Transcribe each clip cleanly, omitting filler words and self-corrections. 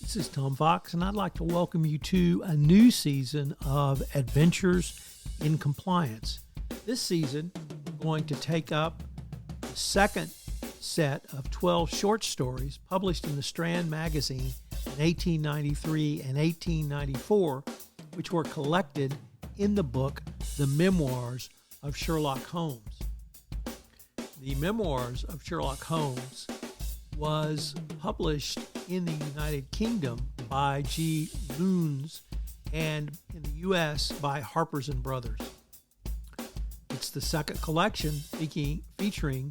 This is Tom Fox, and I'd like to welcome you to a new season of Adventures in Compliance. This season, we're going to take up the second set of 12 short stories published in the Strand Magazine in 1893 and 1894, which were collected in the book The Memoirs of Sherlock Holmes. The Memoirs of Sherlock Holmes was published in the United Kingdom by G. Loons and in the U.S. by Harper's and Brothers. It's the second collection featuring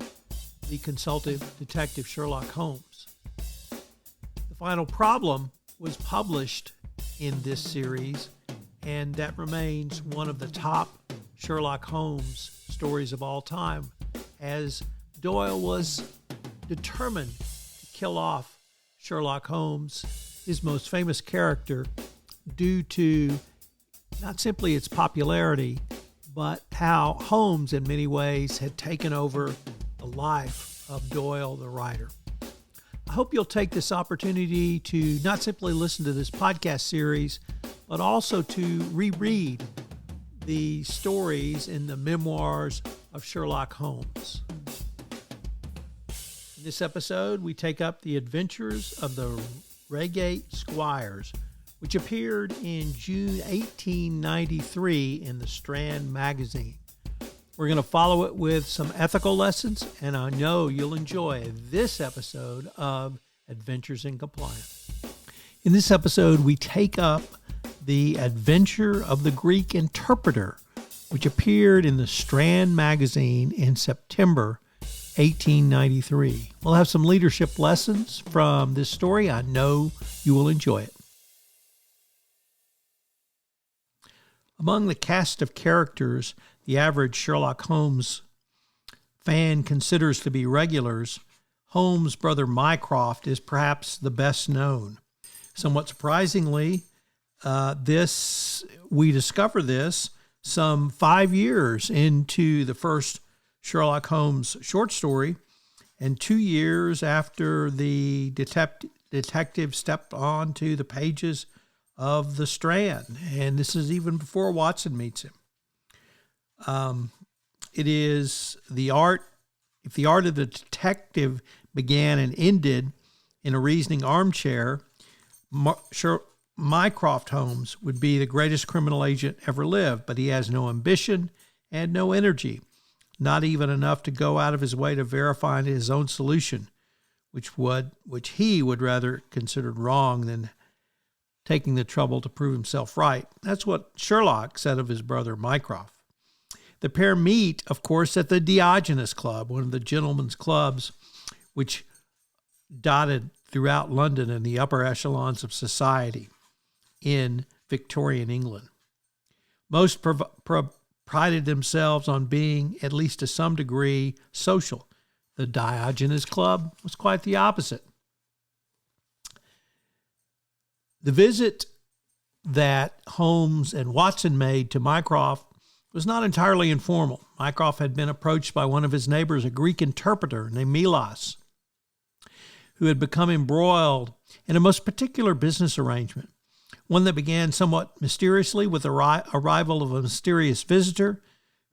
the consultative detective Sherlock Holmes. The Final Problem was published in this series, and that remains one of the top Sherlock Holmes stories of all time, as Doyle was determined to kill off Sherlock Holmes, his most famous character, due to not simply its popularity, but how Holmes in many ways had taken over the life of Doyle the writer. I hope you'll take this opportunity to not simply listen to this podcast series, but also to reread the stories in the Memoirs of Sherlock Holmes. In this episode, we take up the adventures of the Reigate Squires, which appeared in June 1893 in the Strand Magazine. We're going to follow it with some ethical lessons, and I know you'll enjoy this episode of Adventures in Compliance. In this episode, we take up the adventure of the Greek interpreter, which appeared in the Strand Magazine in September 1893. We'll have some leadership lessons from this story. I know you will enjoy it. Among the cast of characters the average Sherlock Holmes fan considers to be regulars, Holmes' brother Mycroft is perhaps the best known. Somewhat surprisingly, we discover this some 5 years into the first Sherlock Holmes short story, and 2 years after the detective stepped onto the pages of the Strand. And this is even before Watson meets him. It is the art, if the art of the detective began and ended in a reasoning armchair, Mycroft Holmes would be the greatest criminal agent ever lived, but he has no ambition and no energy, not even enough to go out of his way to verify his own solution, which he would rather consider wrong than taking the trouble to prove himself right. That's what Sherlock said of his brother Mycroft. The pair meet, of course, at the Diogenes Club, one of the gentlemen's clubs which dotted throughout London and the upper echelons of society in Victorian England. Most prided themselves on being, at least to some degree, social. The Diogenes Club was quite the opposite. The visit that Holmes and Watson made to Mycroft was not entirely informal. Mycroft had been approached by one of his neighbors, a Greek interpreter named Milos, who had become embroiled in a most particular business arrangement, one that began somewhat mysteriously with the arrival of a mysterious visitor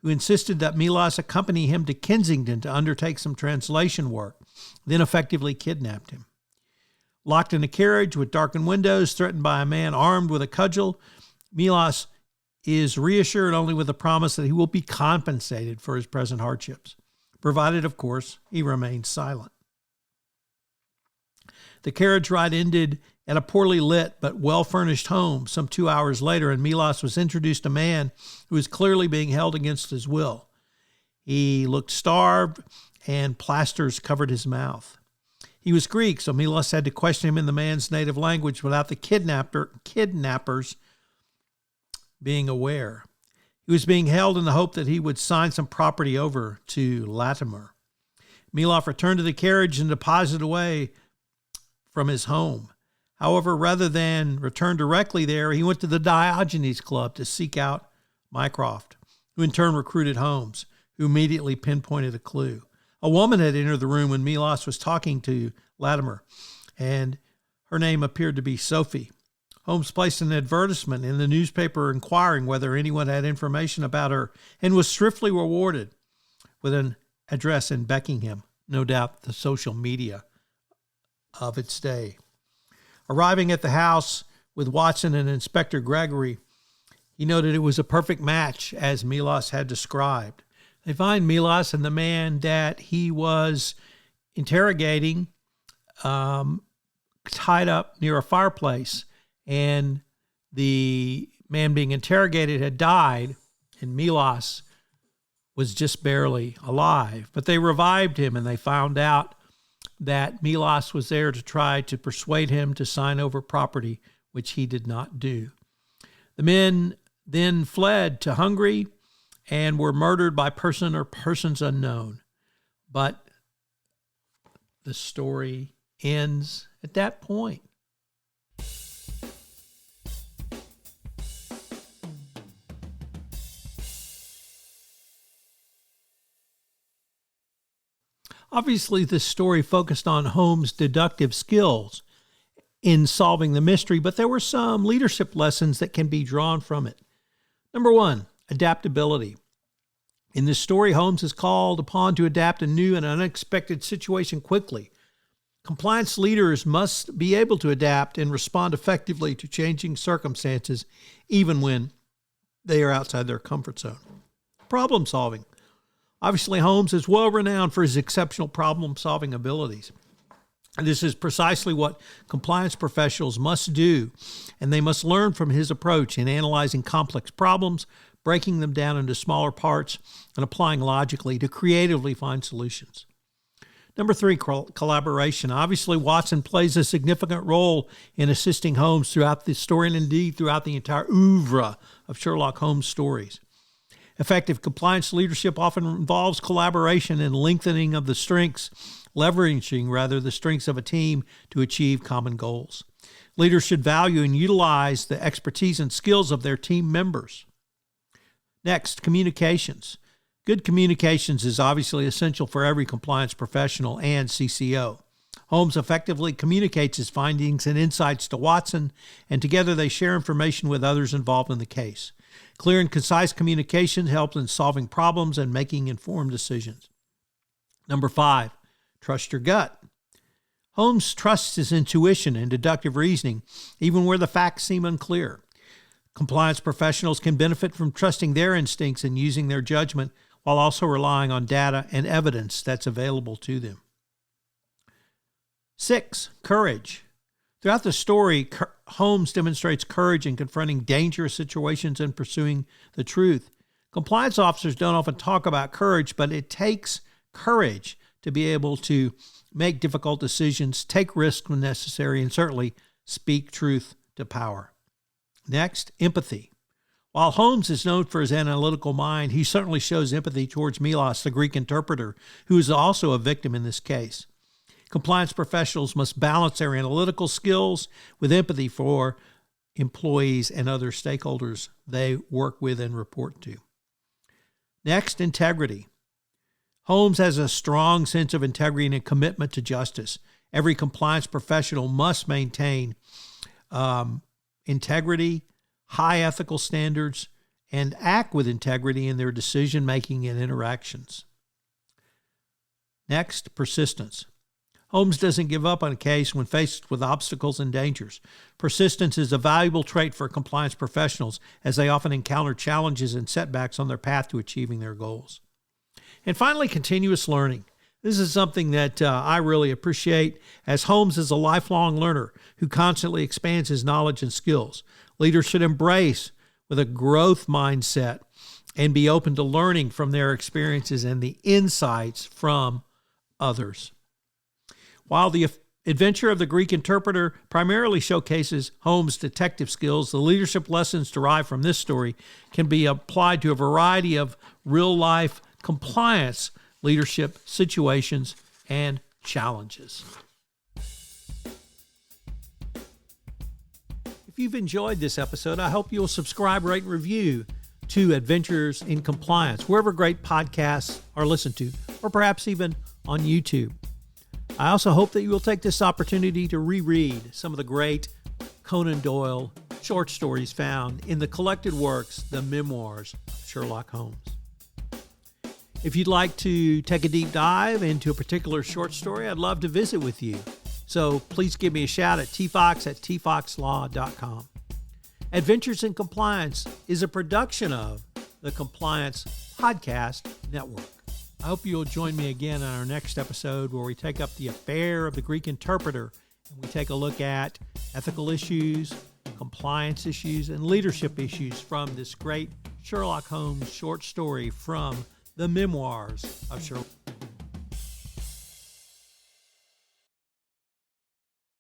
who insisted that Milos accompany him to Kensington to undertake some translation work, then effectively kidnapped him. Locked in a carriage with darkened windows, threatened by a man armed with a cudgel, Milos is reassured only with the promise that he will be compensated for his present hardships, provided, of course, he remains silent. The carriage ride ended at a poorly lit but well-furnished home some 2 hours later, and Milos was introduced to a man who was clearly being held against his will. He looked starved, and plasters covered his mouth. He was Greek, so Milos had to question him in the man's native language without the kidnappers being aware. He was being held in the hope that he would sign some property over to Latimer. Milos returned to the carriage and deposited away from his home. However, rather than return directly there, he went to the Diogenes Club to seek out Mycroft, who in turn recruited Holmes, who immediately pinpointed a clue. A woman had entered the room when Milos was talking to Latimer, and Her name appeared to be Sophie. Holmes placed an advertisement in the newspaper inquiring whether anyone had information about her and was swiftly rewarded with an address in Beckingham, no doubt the social media of its day. Arriving at the house with Watson and Inspector Gregory, he noted it was a perfect match, as Milos had described. They find Milos and the man that he was interrogating tied up near a fireplace, and the man being interrogated had died, and Milos was just barely alive. But they revived him, and they found out that Milos was there to try to persuade him to sign over property, which he did not do. The men then fled to Hungary and were murdered by person or persons unknown. But the story ends at that point. Obviously, this story focused on Holmes' deductive skills in solving the mystery, but there were some leadership lessons that can be drawn from it. Number one, adaptability. In this story, Holmes is called upon to adapt a new and unexpected situation quickly. Compliance leaders must be able to adapt and respond effectively to changing circumstances, even when they are outside their comfort zone. Problem solving. Obviously, Holmes is well renowned for his exceptional problem-solving abilities. And this is precisely what compliance professionals must do, and they must learn from his approach in analyzing complex problems, breaking them down into smaller parts, and applying logically to creatively find solutions. Number three, collaboration. Obviously, Watson plays a significant role in assisting Holmes throughout the story and indeed throughout the entire oeuvre of Sherlock Holmes stories. Effective compliance leadership often involves collaboration and lengthening of the strengths, leveraging the strengths of a team to achieve common goals. Leaders should value and utilize the expertise and skills of their team members. Next, communications. Good communications is obviously essential for every compliance professional and CCO. Holmes effectively communicates his findings and insights to Watson, and together they share information with others involved in the case. Clear and concise communication helps in solving problems and making informed decisions. Number five, trust your gut. Holmes trusts his intuition and deductive reasoning, even where the facts seem unclear. Compliance professionals can benefit from trusting their instincts and using their judgment while also relying on data and evidence that's available to them. 6, courage. Throughout the story, Holmes demonstrates courage in confronting dangerous situations and pursuing the truth. Compliance officers don't often talk about courage, but it takes courage to be able to make difficult decisions, take risks when necessary, and certainly speak truth to power. Next, empathy. While Holmes is known for his analytical mind, he certainly shows empathy towards Milos, the Greek interpreter, who is also a victim in this case. Compliance professionals must balance their analytical skills with empathy for employees and other stakeholders they work with and report to. Next, integrity. Holmes has a strong sense of integrity and a commitment to justice. Every compliance professional must maintain integrity, high ethical standards, and act with integrity in their decision-making and interactions. Next, persistence. Holmes doesn't give up on a case when faced with obstacles and dangers. Persistence is a valuable trait for compliance professionals, as they often encounter challenges and setbacks on their path to achieving their goals. And finally, continuous learning. This is something that I really appreciate, as Holmes is a lifelong learner who constantly expands his knowledge and skills. Leaders should embrace with a growth mindset and be open to learning from their experiences and the insights from others. While the adventure of the Greek interpreter primarily showcases Holmes' detective skills, the leadership lessons derived from this story can be applied to a variety of real-life compliance leadership situations and challenges. If you've enjoyed this episode, I hope you'll subscribe, rate, and review to Adventures in Compliance, wherever great podcasts are listened to, or perhaps even on YouTube. I also hope that you will take this opportunity to reread some of the great Conan Doyle short stories found in the collected works, the Memoirs of Sherlock Holmes. If you'd like to take a deep dive into a particular short story, I'd love to visit with you. So please give me a shout at tfox@tfoxlaw.com. Adventures in Compliance is a production of the Compliance Podcast Network. I hope you'll join me again on our next episode where we take up the affair of the Greek interpreter and we take a look at ethical issues, compliance issues, and leadership issues from this great Sherlock Holmes short story from the Memoirs of Sherlock.